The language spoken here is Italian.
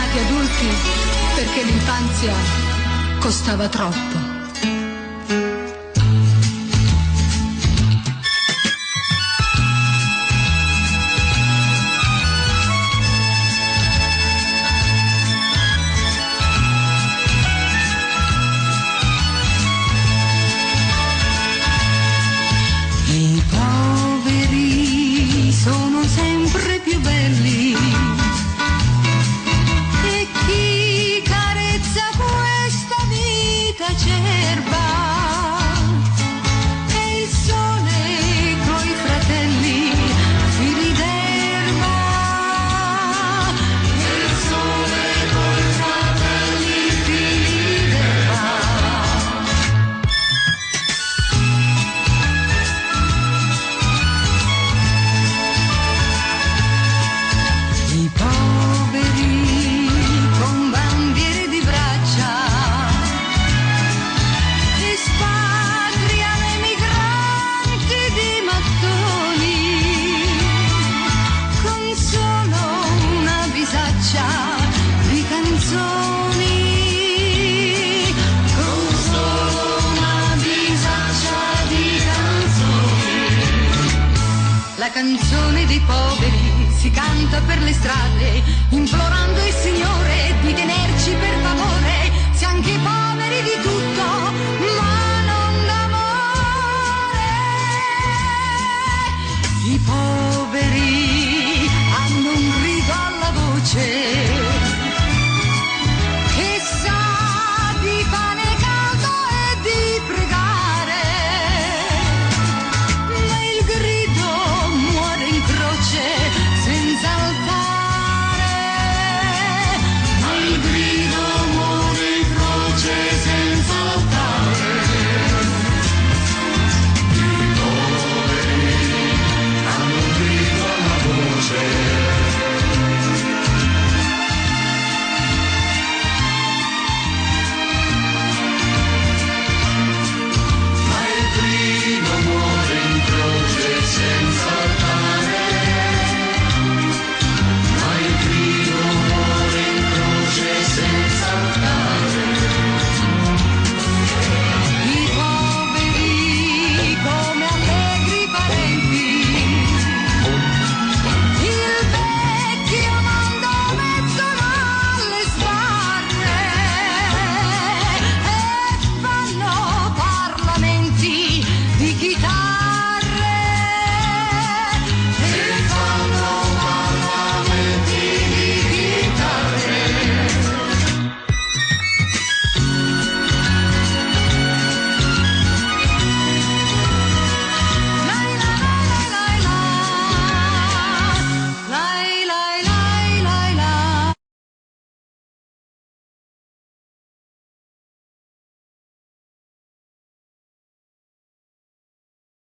diventati adulti perché l'infanzia costava troppo. I poveri sono sempre più belli e chi carezza questa vita acerba e il sole coi fratelli fili d'erba e il sole coi fratelli fili d'erba. I poveri con bandiere di braccia espatriano i migranti di mattoni con solo una bisaccia di canzoni, con solo una bisaccia di canzoni. La canzone dei poveri si canta per le strade, implorando il Signore di tenerci per favore, se anche i poveri di tutti